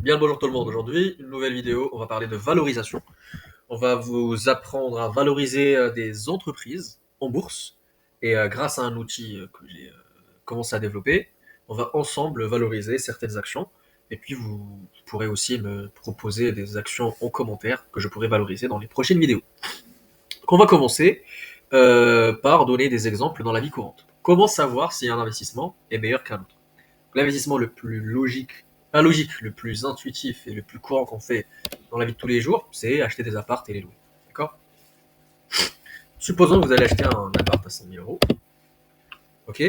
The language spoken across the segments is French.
Bien le bonjour tout le monde. Aujourd'hui, une nouvelle vidéo. On va parler de valorisation. On va vous apprendre à valoriser des entreprises en bourse. Et grâce à un outil que j'ai commencé à développer, on va ensemble valoriser certaines actions. Et puis vous pourrez aussi me proposer des actions en commentaire que je pourrai valoriser dans les prochaines vidéos. Donc on va commencer par donner des exemples dans la vie courante. Comment savoir si un investissement est meilleur qu'un autre? L'investissement le plus logique, pas logique, le plus intuitif et le plus courant qu'on fait dans la vie de tous les jours, c'est acheter des apparts et les louer. D'accord? Supposons que vous allez acheter un appart à 100 000 euros. Ok?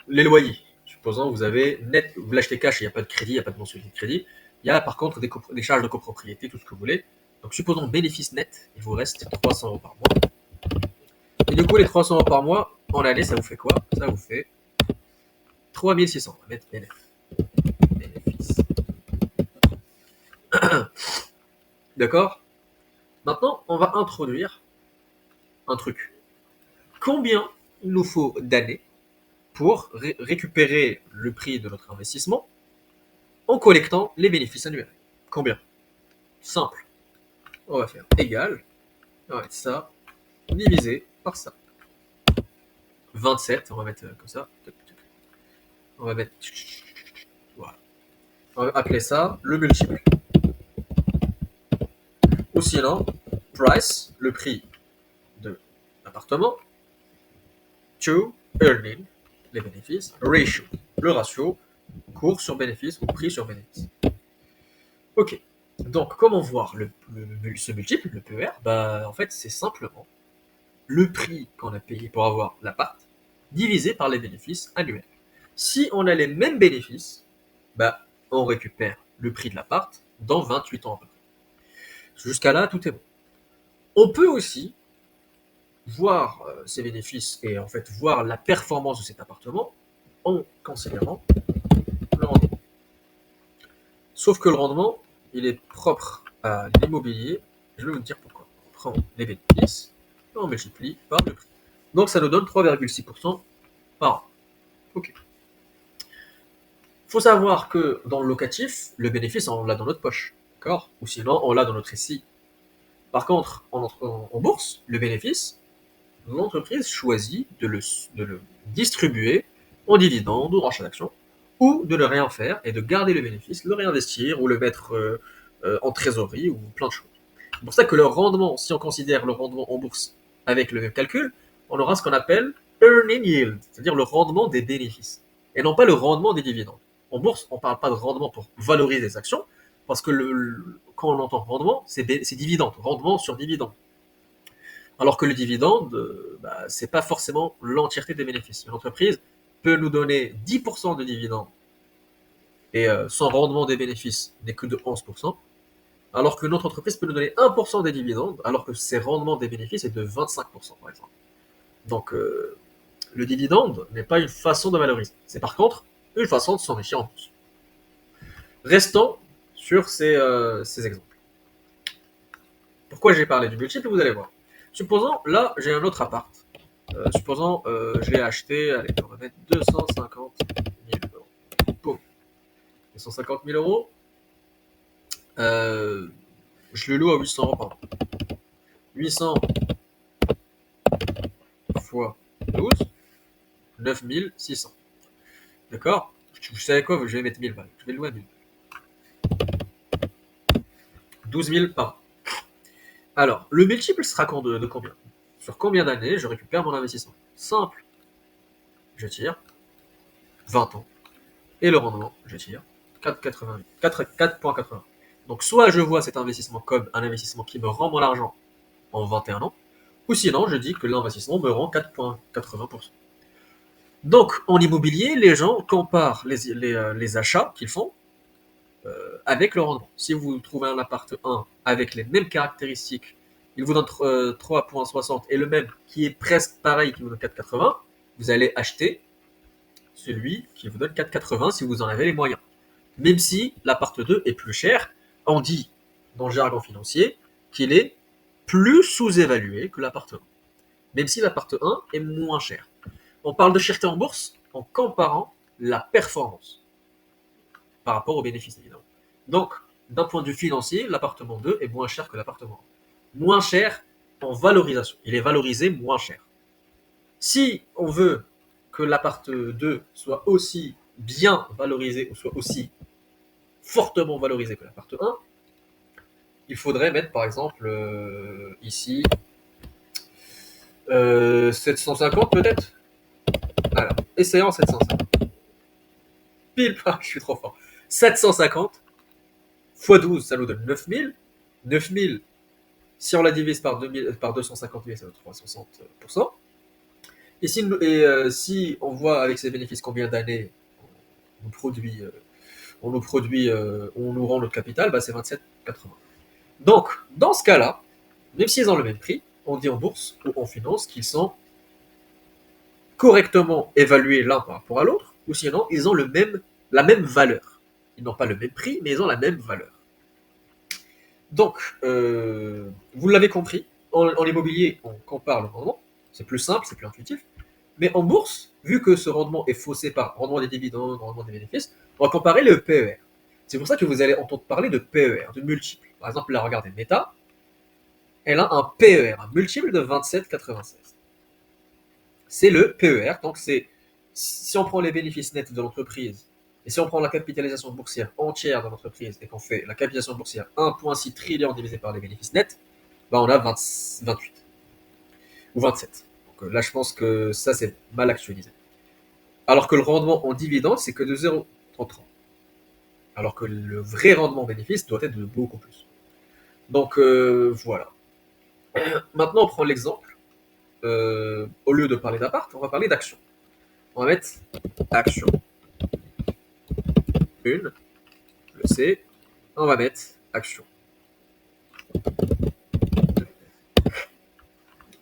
Les loyers. Supposons que vous avez net, vous l'achetez cash, il n'y a pas de crédit, il n'y a pas de mensualité de crédit. Il y a par contre des charges de copropriété, tout ce que vous voulez. Donc supposons bénéfice net, il vous reste 300 euros par mois. Et du coup, les 300 euros par mois, en année, ça vous fait quoi? Ça vous fait 3600. On va mettre bénéfice. D'accord? Maintenant, on va introduire un truc. Combien il nous faut d'années pour récupérer le prix de notre investissement en collectant les bénéfices annuels? Combien? Simple. On va faire égal, on va mettre ça, divisé par ça. 27, on va mettre comme ça. On va mettre... Voilà. On va appeler ça le multiple. Ou sinon, price, le prix de l'appartement, to earning, les bénéfices, ratio, le ratio, cours sur bénéfice ou prix sur bénéfice. Ok. Donc, comment voir ce multiple, le PER? En fait, c'est simplement le prix qu'on a payé pour avoir l'appart divisé par les bénéfices annuels. Si on a les mêmes bénéfices, on récupère le prix de l'appart dans 28 ans à peu près. Jusqu'à là, tout est bon. On peut aussi voir ces bénéfices et en fait voir la performance de cet appartement en considérant le rendement. Sauf que le rendement, il est propre à l'immobilier. Je vais vous dire pourquoi. On prend les bénéfices et on multiplie par le prix. Donc ça nous donne 3,6% par an. Ok. Il faut savoir que dans le locatif, le bénéfice, on l'a dans notre poche. D'accord? Ou sinon, on l'a dans notre SCI. Par contre, en bourse, le bénéfice, l'entreprise choisit de le distribuer en dividendes ou rachat d'actions, ou de ne rien faire et de garder le bénéfice, le réinvestir ou le mettre en trésorerie ou plein de choses. C'est pour ça que le rendement, si on considère le rendement en bourse avec le même calcul, on aura ce qu'on appelle earning yield, c'est-à-dire le rendement des bénéfices, et non pas le rendement des dividendes. En bourse, on ne parle pas de rendement pour valoriser les actions, parce que quand on entend rendement, c'est dividende, rendement sur dividende. Alors que le dividende, c'est pas forcément l'entièreté des bénéfices. Une entreprise peut nous donner 10% de dividende et son rendement des bénéfices n'est que de 11%, alors qu'une autre entreprise peut nous donner 1% des dividendes, alors que ses rendements des bénéfices est de 25%, par exemple. Donc, le dividende n'est pas une façon de valoriser. C'est par contre une façon de s'enrichir en bourse. Restons sur ces exemples. Pourquoi j'ai parlé du multiple, vous allez voir. Supposons, là, j'ai un autre appart. Supposons, je l'ai acheté, allez, on va mettre 250 000 euros. Boum. 250 000 euros. Je le loue à 800 euros par mois. 800 fois 12, 9 600. D'accord? Vous savez quoi? Je vais mettre 1000 balles. Je vais le louer à 1000. 12 000 par an. Alors, le multiple sera de combien? Sur combien d'années je récupère mon investissement? Simple. Je tire 20 ans. Et le rendement, je tire 4,80. Donc, soit je vois cet investissement comme un investissement qui me rend mon argent en 21 ans, ou sinon je dis que l'investissement me rend 4,80%. Donc, en immobilier, les gens comparent les achats qu'ils font avec le rendement. Si vous trouvez un appart 1 avec les mêmes caractéristiques, il vous donne 3,60 et le même qui est presque pareil, qui vous donne 4,80, vous allez acheter celui qui vous donne 4,80 si vous en avez les moyens. Même si l'appart 2 est plus cher, on dit dans le jargon financier qu'il est plus sous-évalué que l'appart 1. Même si l'appart 1 est moins cher. On parle de cherté en bourse en comparant la performance par rapport aux bénéfices, évidemment. Donc, d'un point de vue financier, l'appartement 2 est moins cher que l'appartement 1. Moins cher en valorisation. Il est valorisé moins cher. Si on veut que l'appart 2 soit aussi bien valorisé ou soit aussi fortement valorisé que l'appart 1, il faudrait mettre par exemple ici 750 peut-être. Alors, essayons 750. Pile pas, je suis trop fort. 750 x 12, ça nous donne 9000. 9000, si on la divise par 250 000, ça donne 360%. Si on voit avec ces bénéfices combien d'années on on nous rend notre capital, bah c'est 27,80. Donc, dans ce cas-là, même s'ils ont le même prix, on dit en bourse ou en finance qu'ils sont correctement évalués l'un par rapport à l'autre, ou sinon ils ont la même valeur. Ils n'ont pas le même prix, mais ils ont la même valeur. Donc, vous l'avez compris, en immobilier, on compare le rendement, c'est plus simple, c'est plus intuitif. Mais en bourse, vu que ce rendement est faussé par rendement des dividendes, rendement des bénéfices, on va comparer le PER. C'est pour ça que vous allez entendre parler de PER, de multiples. Par exemple, là, regardez, Meta, elle a un PER, un multiple de 27,96. C'est le PER, donc si on prend les bénéfices nets de l'entreprise, et si on prend la capitalisation boursière entière de l'entreprise, et qu'on fait la capitalisation boursière 1,6 trillion divisé par les bénéfices nets, bah on a 28 ou 27. Donc là, je pense que ça, c'est mal actualisé. Alors que le rendement en dividende, c'est que de 0,33. Alors que le vrai rendement en bénéfice doit être de beaucoup plus. Donc voilà. Maintenant, on prend l'exemple. Au lieu de parler d'appart, on va parler d'action. On va mettre action 1, le C. On va mettre action 2.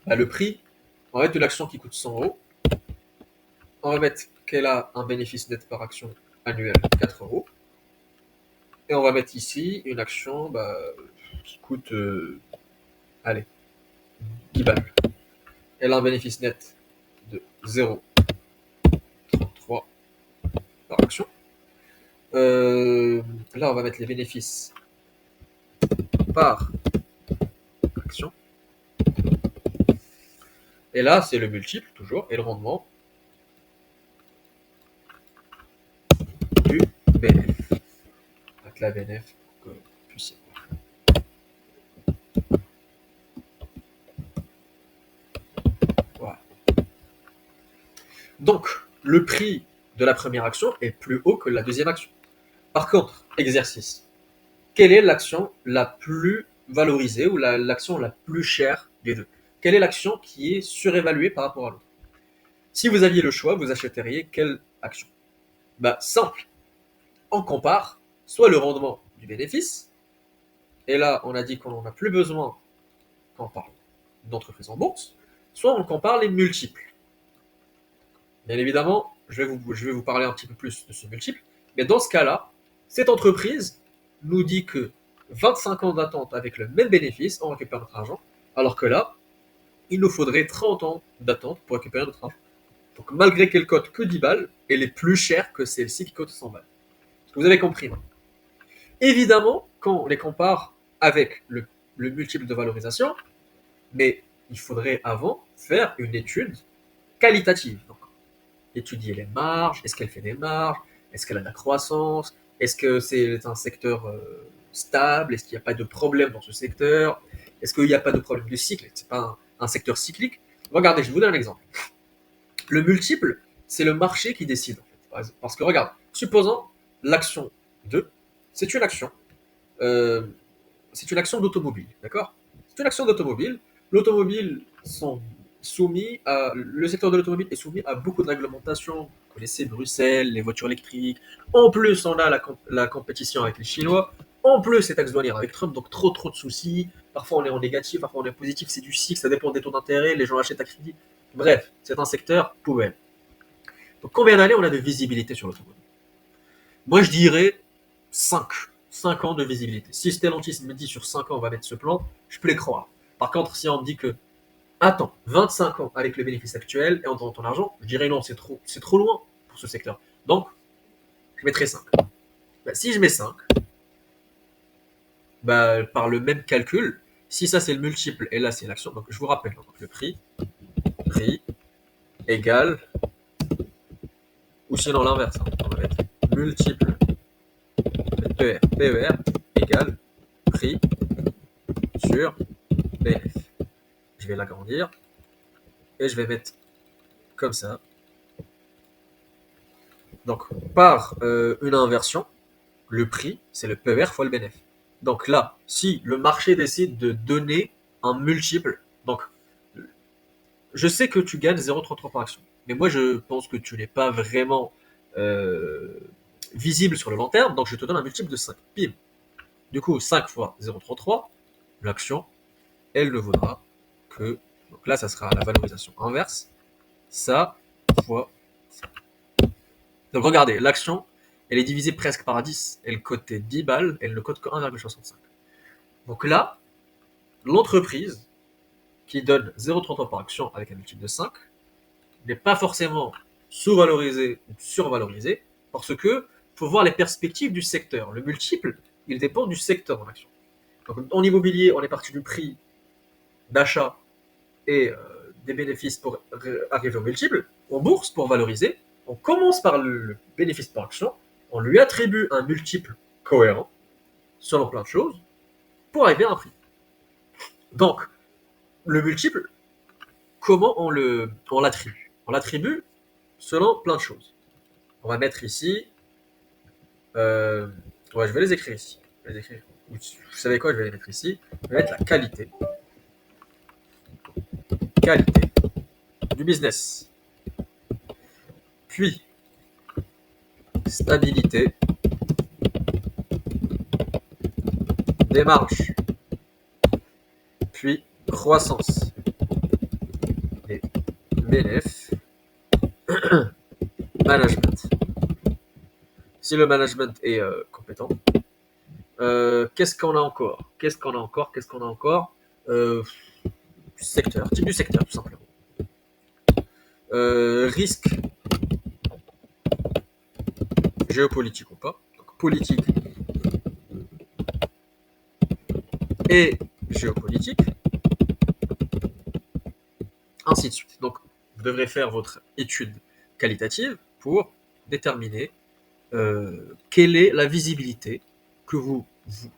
Bah, le prix, on va mettre de l'action qui coûte 100 euros. On va mettre qu'elle a un bénéfice net par action annuel de 4 euros. Et on va mettre ici une action qui coûte, allez, 10 balles. Elle a un bénéfice net de 0,33 par action. Là, on va mettre les bénéfices par action. Et là, c'est le multiple, toujours, et le rendement du BNF. Avec la BNF, pour que vous puissiez voir. Voilà. Donc, le prix de la première action est plus haut que la deuxième action. Par contre, exercice. Quelle est l'action la plus valorisée ou l'action la plus chère des deux? Quelle est l'action qui est surévaluée par rapport à l'autre? Si vous aviez le choix, vous achèteriez quelle action? Bah, simple. On compare soit le rendement du bénéfice, et là, on a dit qu'on n'en a plus besoin quand on parle d'entreprise en bourse, soit on compare les multiples. Bien évidemment, je vais vous parler un petit peu plus de ce multiple, mais dans ce cas-là, cette entreprise nous dit que 25 ans d'attente avec le même bénéfice, on récupère notre argent, alors que là, il nous faudrait 30 ans d'attente pour récupérer notre argent. Donc malgré qu'elle cote que 10 balles, elle est plus chère que celle-ci qui cote 100 balles. Vous avez compris maintenant. Évidemment, quand on les compare avec le multiple de valorisation, mais il faudrait avant faire une étude qualitative. Donc, étudier les marges, est-ce qu'elle fait des marges, est-ce qu'elle a de la croissance, est-ce que c'est un secteur stable, est-ce qu'il n'y a pas de problème dans ce secteur, est-ce qu'il n'y a pas de problème de cycle, c'est pas un secteur cyclique. Regardez, je vous donne un exemple. Le multiple, c'est le marché qui décide. En fait. Parce que regarde, supposons l'action 2, c'est une action. Euh, c'est une action d'automobile, d'accord? C'est une action d'automobile. L'automobile sont le secteur de l'automobile est soumis à beaucoup de réglementations. Vous connaissez Bruxelles, les voitures électriques. En plus, on a la compétition avec les Chinois. En plus, les taxes douanières avec Trump, donc trop de soucis. Parfois, on est en négatif, parfois, on est en positif. C'est du cycle, ça dépend des taux d'intérêt. Les gens achètent à crédit. Bref, c'est un secteur poubelle. Donc, combien d'années on a de visibilité sur l'automobile? Moi, je dirais 5. 5 ans de visibilité. Si Stellantis me dit sur 5 ans on va mettre ce plan, je peux les croire. Par contre, si on me dit que attends, 25 ans avec le bénéfice actuel et en donnant ton argent, je dirais non, c'est trop loin pour ce secteur. Donc, je mettrai 5. Si je mets 5, Bah, par le même calcul, si ça c'est le multiple et là c'est l'action, donc je vous rappelle, donc le prix égale, ou sinon l'inverse, hein, on va mettre multiple PER égale prix sur BNF. Je vais l'agrandir et je vais mettre comme ça. Donc par une inversion, le prix c'est le PER fois le BNF. Donc là, si le marché décide de donner un multiple, donc je sais que tu gagnes 0,33 par action, mais moi je pense que tu n'es pas vraiment euh, visible sur le long terme, donc je te donne un multiple de 5. Pim. Du coup, 5 fois 0,33, l'action, elle ne vaudra que, donc là ça sera la valorisation inverse, ça fois ça. Donc regardez, l'action, elle est divisée presque par 10, elle cotait 10 balles, elle ne cote que 1,65. Donc là, l'entreprise qui donne 0,33 par action avec un multiple de 5 n'est pas forcément sous-valorisé ou survalorisé, parce que faut voir les perspectives du secteur. Le multiple, il dépend du secteur en action. Donc, en immobilier, on est parti du prix d'achat et des bénéfices pour arriver au multiple. En bourse, pour valoriser, on commence par le bénéfice par action, on lui attribue un multiple cohérent, selon plein de choses, pour arriver à un prix. Donc, le multiple, comment on l'attribue? On l'attribue selon plein de choses. On va mettre ici. Euh, ouais, je vais les écrire ici. Je vais les écrire. Vous savez quoi? Je vais les mettre ici. Je vais mettre la qualité. Qualité du business. Puis, stabilité des marges. Puis, croissance des bénéfices. Management. Si le management est compétent, qu'est-ce qu'on a encore? Qu'est-ce qu'on a encore? Qu'est-ce qu'on a encore? Secteur, type du secteur, tout simplement. Risque géopolitique ou pas. Donc, politique et géopolitique, ainsi de suite. Donc, vous devrez faire votre étude qualitative pour déterminer quelle est la visibilité que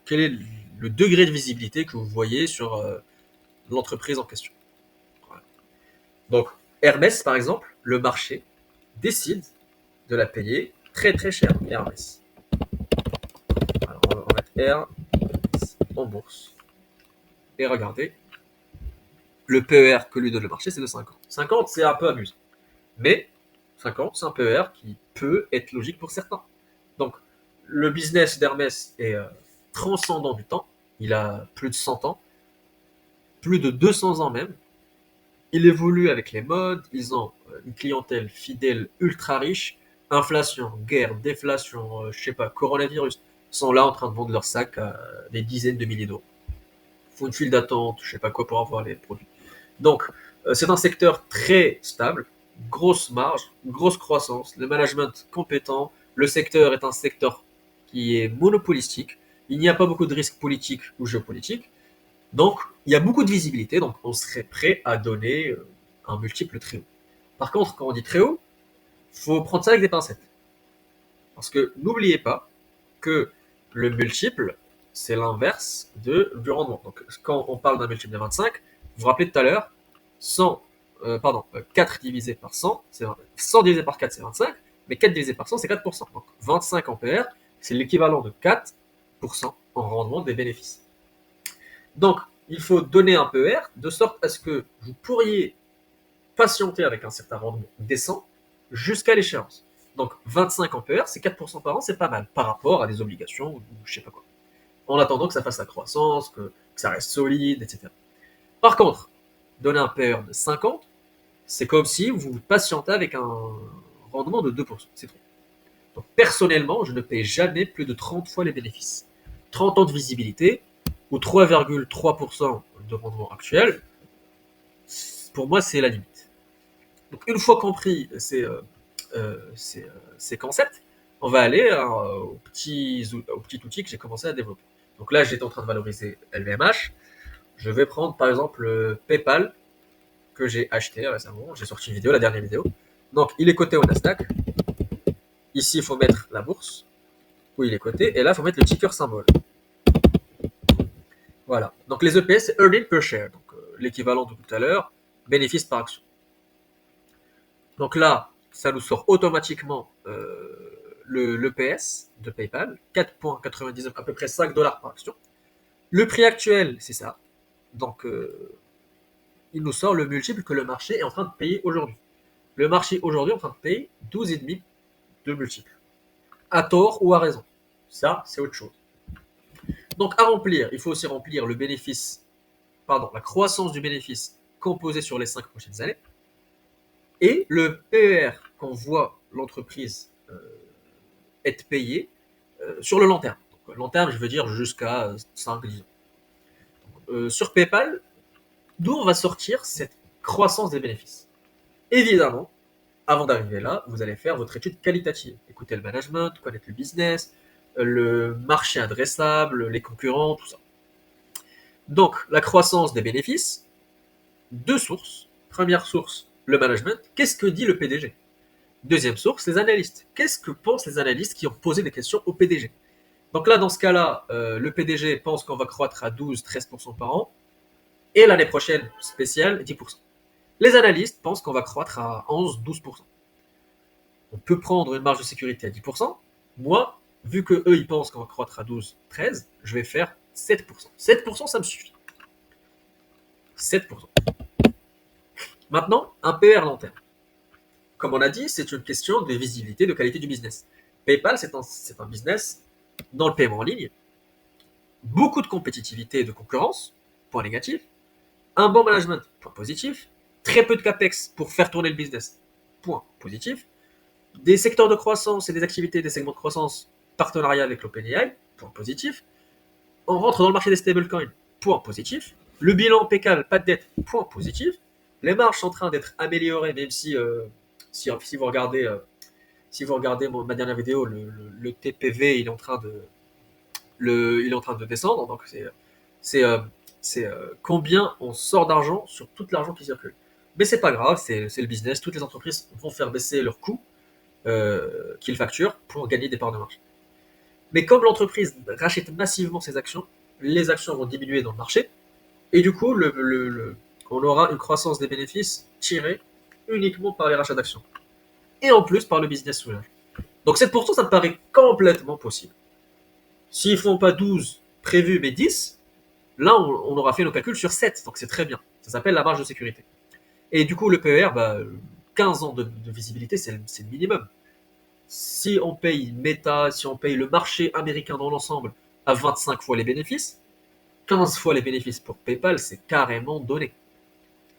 quel est le degré de visibilité que vous voyez sur l'entreprise en question. Voilà. Donc, Hermès, par exemple, le marché décide de la payer très très cher, Hermès. Alors, on va mettre Hermès en bourse. Et regardez, le PER que lui donne le marché, c'est de 50. 50, c'est un peu amusant. Mais 50, c'est un PER qui peut être logique pour certains. Donc, le business d'Hermès est transcendant du temps. Il a plus de 100 ans, plus de 200 ans même. Il évolue avec les modes. Ils ont une clientèle fidèle ultra riche. Inflation, guerre, déflation, je sais pas, coronavirus, sont là en train de vendre leurs sacs à des dizaines de milliers d'euros. Il faut une file d'attente, je sais pas quoi pour avoir les produits. Donc, c'est un secteur très stable, grosse marge, grosse croissance, le management compétent, le secteur est un secteur qui est monopolistique, il n'y a pas beaucoup de risques politiques ou géopolitiques, donc il y a beaucoup de visibilité, donc on serait prêt à donner un multiple très haut. Par contre, quand on dit très haut, il faut prendre ça avec des pincettes. Parce que n'oubliez pas que le multiple, c'est l'inverse du rendement. Donc quand on parle d'un multiple de 25, vous vous rappelez tout à l'heure, 4 divisé par 100, c'est 100 divisé par 4, c'est 25, mais 4 divisé par 100, c'est 4%. Donc 25 ampères, c'est l'équivalent de 4% en rendement des bénéfices. Donc, il faut donner un PER de sorte à ce que vous pourriez patienter avec un certain rendement décent jusqu'à l'échéance. Donc 25 ampères, c'est 4% par an, c'est pas mal par rapport à des obligations ou je sais pas quoi. En attendant que ça fasse la croissance, que ça reste solide, etc. Par contre, donner un PER de 50, c'est comme si vous patientez avec un rendement de 2%. C'est trop. Donc personnellement, je ne paye jamais plus de 30 fois les bénéfices. 30 ans de visibilité ou 3,3% de rendement actuel, pour moi, c'est la limite. Donc une fois compris ces concepts, on va aller au petit outil que j'ai commencé à développer. Donc là, j'étais en train de valoriser LVMH. Je vais prendre par exemple PayPal que j'ai acheté récemment. J'ai sorti une vidéo, la dernière vidéo. Donc il est coté au Nasdaq. Ici, il faut mettre la bourse où il est coté. Et là, il faut mettre le ticker symbole. Voilà. Donc les EPS, c'est Earning Per Share. Donc l'équivalent de tout à l'heure, bénéfice par action. Donc là, ça nous sort automatiquement l'EPS de PayPal, 4,99, à peu près 5 dollars par action. Le prix actuel, c'est ça. Donc, il nous sort le multiple que le marché est en train de payer aujourd'hui. Le marché aujourd'hui est en train de payer 12,5 de multiple. À tort ou à raison. Ça, c'est autre chose. Donc, à remplir, il faut aussi remplir le bénéfice, pardon, la croissance du bénéfice composé sur les 5 prochaines années. Et le PER qu'on voit l'entreprise être payée sur le long terme. Donc, long terme, je veux dire jusqu'à 5-10 ans. Sur PayPal, d'où on va sortir cette croissance des bénéfices. Évidemment, avant d'arriver là, vous allez faire votre étude qualitative. Écouter le management, connaître le business, le marché adressable, les concurrents, tout ça. Donc, la croissance des bénéfices, deux sources. Première source, le management. Qu'est-ce que dit le PDG? Deuxième source, les analystes. Qu'est-ce que pensent les analystes qui ont posé des questions au PDG? Donc là, dans ce cas-là, le PDG pense qu'on va croître à 12-13% par an, et l'année prochaine, spéciale, 10%. Les analystes pensent qu'on va croître à 11-12%. On peut prendre une marge de sécurité à 10%. Moi, vu que eux, ils pensent qu'on va croître à 12-13, je vais faire 7%. 7%, ça me suffit. 7%. Maintenant, un PR long terme. Comme on a dit, c'est une question de visibilité, de qualité du business. PayPal, c'est un business dans le paiement en ligne. Beaucoup de compétitivité et de concurrence, point négatif. Un bon management, point positif. Très peu de capex pour faire tourner le business, point positif. Des secteurs de croissance et des activités des segments de croissance, partenariat avec l'OpenAI, point positif. On rentre dans le marché des stablecoins, point positif. Le bilan impeccable, pas de dette, point positif. Les marges sont en train d'être améliorées, même si vous regardez, ma dernière vidéo, le TPV il est en train de descendre. Donc c'est combien on sort d'argent sur tout l'argent qui circule. Mais c'est pas grave, c'est le business. Toutes les entreprises vont faire baisser leurs coûts qu'ils facturent pour gagner des parts de marché. Mais comme l'entreprise rachète massivement ses actions, les actions vont diminuer dans le marché, et du coup, on aura une croissance des bénéfices tirée uniquement par les rachats d'actions. Et en plus par le business soulage. Donc 7%, ça me paraît complètement possible. S'ils ne font pas 12 prévus, mais 10, là, on aura fait nos calculs sur 7, donc c'est très bien. Ça s'appelle la marge de sécurité. Et du coup, le PER, 15 ans de visibilité, c'est le minimum. Si on paye Meta, si on paye le marché américain dans l'ensemble à 25 fois les bénéfices, 15 fois les bénéfices pour PayPal, c'est carrément donné.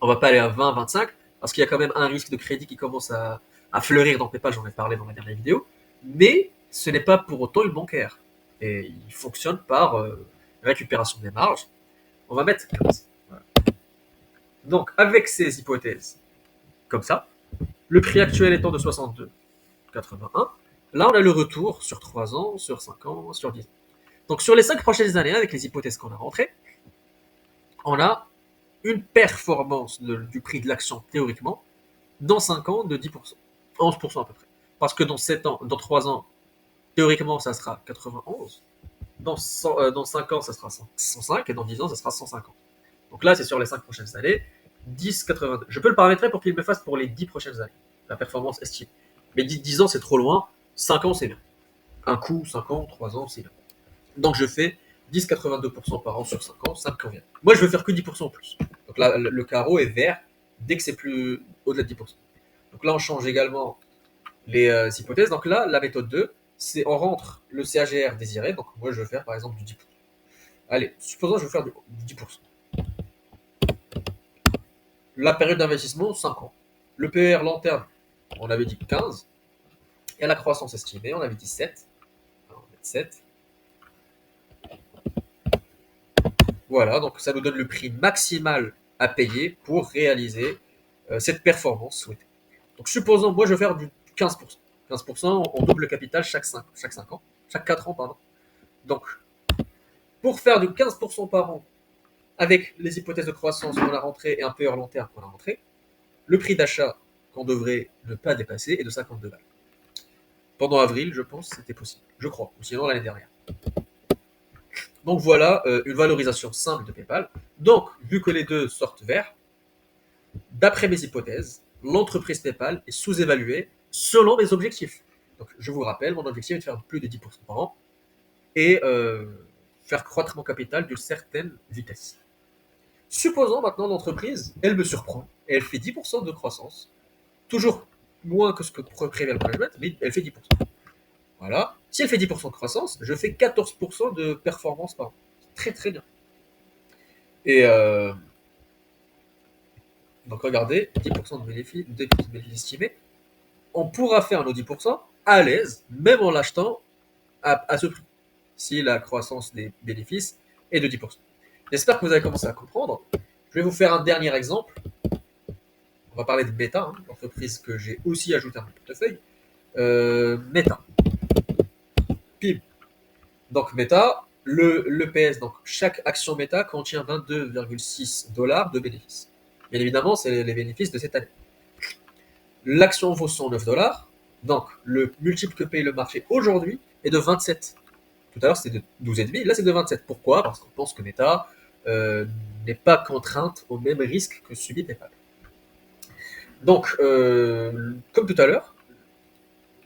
On va pas aller à 20, 25, parce qu'il y a quand même un risque de crédit qui commence à fleurir dans PayPal, j'en ai parlé dans ma dernière vidéo, mais ce n'est pas pour autant une bancaire. Et il fonctionne par récupération des marges. On va mettre 15. Voilà. Donc, avec ces hypothèses, comme ça, le prix actuel étant de 62,81, là, on a le retour sur 3 ans, sur 5 ans, sur 10 ans. Donc, sur les 5 prochaines années, avec les hypothèses qu'on a rentrées, on a une performance du prix de l'action, théoriquement, dans 5 ans de 10%. 11% à peu près. Parce que dans 7 ans, dans 3 ans, théoriquement, ça sera 91. Dans 5 ans, ça sera 105. Et dans 10 ans, ça sera 150. Donc là, c'est sur les 5 prochaines années. 10,82. Je peux le paramétrer pour qu'il me fasse pour les 10 prochaines années. La performance estimée. Mais 10 ans, c'est trop loin. 5 ans, c'est bien. Un coup, 5 ans, 3 ans, c'est bien. Donc je fais 10,82% par an sur 5 ans, ça me convient. Moi, je veux faire que 10% en plus. Donc là, le carreau est vert dès que c'est plus au-delà de 10%. Donc là, on change également les hypothèses. Donc là, la méthode 2, c'est on rentre le CAGR désiré. Donc moi, je veux faire par exemple du 10%. Allez, supposons que je veux faire du 10%. La période d'investissement, 5 ans. Le PER long terme, on avait dit 15. Et la croissance estimée, on avait dit 7. Alors, on va mettre 7. Voilà, donc ça nous donne le prix maximal à payer pour réaliser cette performance souhaitée. Donc supposons, moi je vais faire du 15%. 15%, on double le capital chaque 5 ans. Chaque 4 ans, pardon. Donc, pour faire du 15% par an, avec les hypothèses de croissance qu'on a rentrées et un PER long terme qu'on a rentré, le prix d'achat qu'on devrait ne pas dépasser est de 52 balles. Pendant avril, je pense, c'était possible. Je crois. Ou sinon l'année dernière. Donc voilà une valorisation simple de PayPal. Donc, vu que les deux sortent verts, d'après mes hypothèses, l'entreprise PayPal est sous-évaluée selon mes objectifs. Donc, je vous rappelle, mon objectif est de faire plus de 10% par an et faire croître mon capital d'une certaine vitesse. Supposons maintenant l'entreprise, elle me surprend et elle fait 10% de croissance, toujours moins que ce que prévient le management, mais elle fait 10%. Voilà. Si elle fait 10% de croissance, je fais 14% de performance par an. Très très bien. Et donc regardez, 10% de bénéfices estimés. On pourra faire nos 10% à l'aise, même en l'achetant à ce prix, si la croissance des bénéfices est de 10%. J'espère que vous avez commencé à comprendre. Je vais vous faire un dernier exemple. On va parler de Meta, hein, l'entreprise que j'ai aussi ajoutée à mon portefeuille. Meta. PIB. Donc Meta, le PS, donc chaque action Meta contient 22,6 $ de bénéfices. Bien évidemment, c'est les bénéfices de cette année. L'action vaut 109 $, donc le multiple que paye le marché aujourd'hui est de 27. Tout à l'heure c'était de 12,5, là c'est de 27. Pourquoi? Parce qu'on pense que Meta n'est pas contrainte au même risque que subit PayPal. Donc, comme tout à l'heure,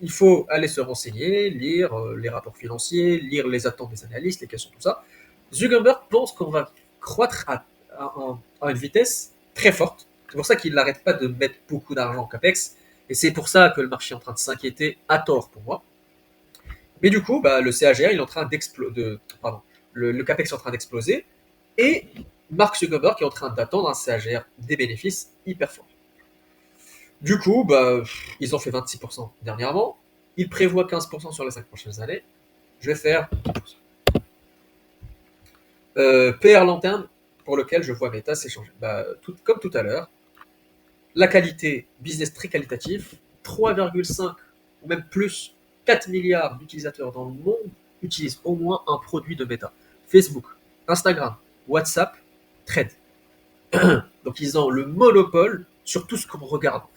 il faut aller se renseigner, lire les rapports financiers, lire les attentes des analystes, les questions, tout ça. Zuckerberg pense qu'on va croître à une vitesse très forte. C'est pour ça qu'il n'arrête pas de mettre beaucoup d'argent en CAPEX. Et c'est pour ça que le marché est en train de s'inquiéter, à tort pour moi. Mais du coup, le CAGR, il est en train d'exploser. Pardon, le CAPEX est en train d'exploser. Et Mark Zuckerberg est en train d'attendre un CAGR des bénéfices hyper fort. Du coup, ils ont fait 26% dernièrement. Ils prévoient 15% sur les 5 prochaines années. Je vais faire 10%. PR long terme, pour lequel je vois Meta s'échanger. Comme tout à l'heure, la qualité, business très qualitatif, 3,5 ou même plus, 4 milliards d'utilisateurs dans le monde utilisent au moins un produit de Meta. Facebook, Instagram, WhatsApp, Thread. Donc ils ont le monopole sur tout ce qu'on regarde en fait.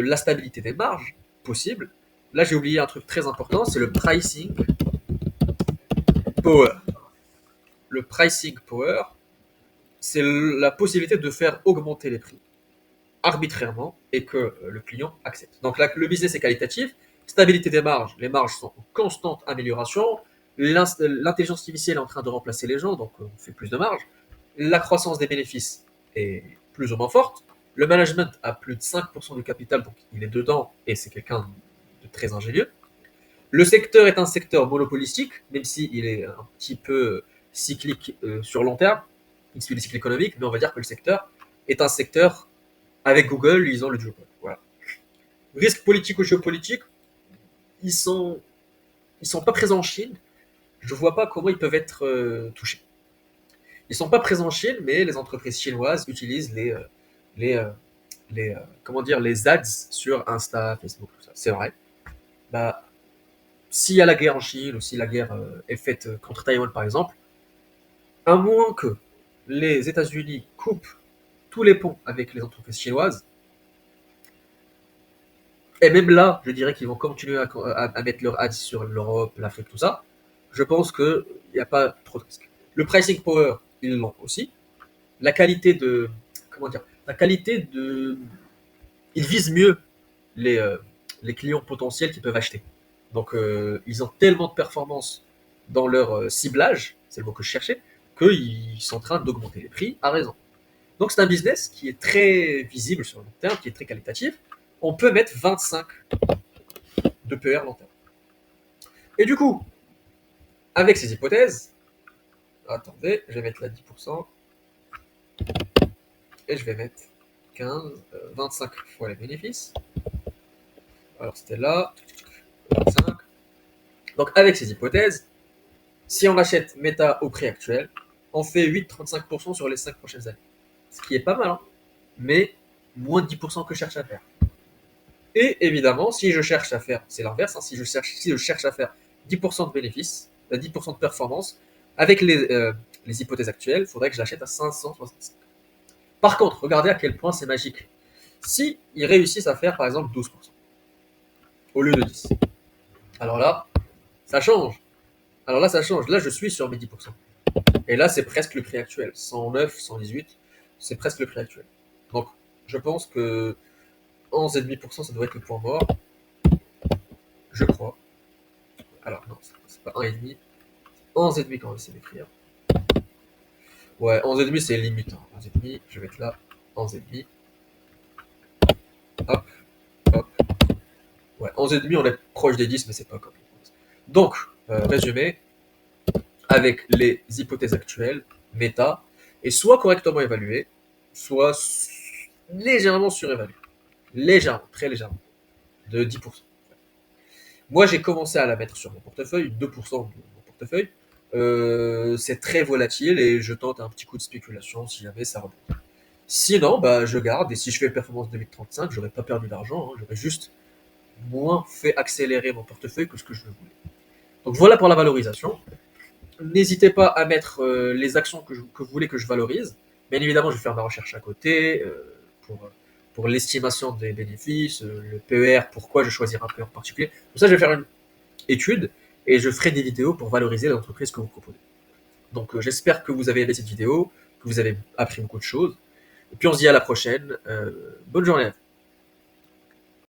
La stabilité des marges, possible. Là j'ai oublié un truc très important, c'est le pricing power. Le pricing power, c'est la possibilité de faire augmenter les prix arbitrairement et que le client accepte. Donc là, le business est qualitatif, stabilité des marges, les marges sont en constante amélioration, l'intelligence artificielle est en train de remplacer les gens, donc on fait plus de marge, la croissance des bénéfices est plus ou moins forte, le management a plus de 5% du capital, donc il est dedans et c'est quelqu'un de très ingénieux. Le secteur est un secteur monopolistique, même s'il est un petit peu cyclique sur long terme, il suit le cycle économique, mais on va dire que le secteur est un secteur. Avec Google, ils ont le duopole. Voilà. Risque politique ou géopolitique, ils sont pas présents en Chine. Je vois pas comment ils peuvent être touchés. Ils sont pas présents en Chine, mais les entreprises chinoises utilisent les ads sur Insta, Facebook, tout ça. C'est vrai. S'il y a la guerre en Chine ou si la guerre est faite contre Taïwan par exemple, à moins que les États-Unis coupent tous les ponts avec les entreprises chinoises, et même là, je dirais qu'ils vont continuer à mettre leur ads sur l'Europe, l'Afrique, tout ça. Je pense qu'il n'y a pas trop de risques. Le pricing power, ils l'ont aussi. La qualité de. Comment dire? La qualité de. Ils visent mieux les clients potentiels qui peuvent acheter. Donc, ils ont tellement de performance dans leur ciblage, c'est le mot que je cherchais, qu'ils sont en train d'augmenter les prix à raison. Donc, c'est un business qui est très visible sur le long terme, qui est très qualitatif. On peut mettre 25 de PR long terme. Et du coup, avec ces hypothèses, attendez, je vais mettre là 10%, et je vais mettre 15, 25 fois les bénéfices. Alors c'était là, 25. Donc avec ces hypothèses, si on achète Meta au prix actuel, on fait 8,35% sur les 5 prochaines années. Ce qui est pas mal, hein, mais moins de 10% que je cherche à faire. Et évidemment, si je cherche à faire, c'est l'inverse, hein, si je cherche à faire 10% de bénéfices, à 10% de performance, avec les hypothèses actuelles, il faudrait que je l'achète à 565. Par contre, regardez à quel point c'est magique. Si ils réussissent à faire par exemple 12% au lieu de 10, alors là, ça change. Alors là, ça change. Là, je suis sur mes 10%. Et là, c'est presque le prix actuel. 109, 118, c'est presque le prix actuel. Donc, je pense que 11,5%, ça doit être le point mort. Je crois. Alors, non, c'est pas 1,5. 11,5 quand même, c'est mes prix. Ouais, 11,5, c'est limite. 11,5, je vais être là. 11,5. Hop, hop. Ouais, 11,5, on est proche des 10, mais c'est pas comme. Donc, résumé, avec les hypothèses actuelles, méta, est soit correctement évalué, soit légèrement surévalué. Légèrement, très légèrement, de 10%. Moi, j'ai commencé à la mettre sur mon portefeuille, 2% de mon portefeuille. C'est très volatile et je tente un petit coup de spéculation si jamais ça remonte. Sinon, bah, je garde et si je fais performance 2035, j'aurais pas perdu d'argent, hein, j'aurais juste moins fait accélérer mon portefeuille que ce que je voulais. Donc voilà pour la valorisation. N'hésitez pas à mettre les actions que vous voulez que je valorise. Bien évidemment, je vais faire ma recherche à côté pour l'estimation des bénéfices, le PER, pourquoi je choisirais un PER en particulier. Pour ça, je vais faire une étude et je ferai des vidéos pour valoriser l'entreprise que vous proposez. Donc j'espère que vous avez aimé cette vidéo, que vous avez appris beaucoup de choses. Et puis on se dit à la prochaine. Bonne journée à vous.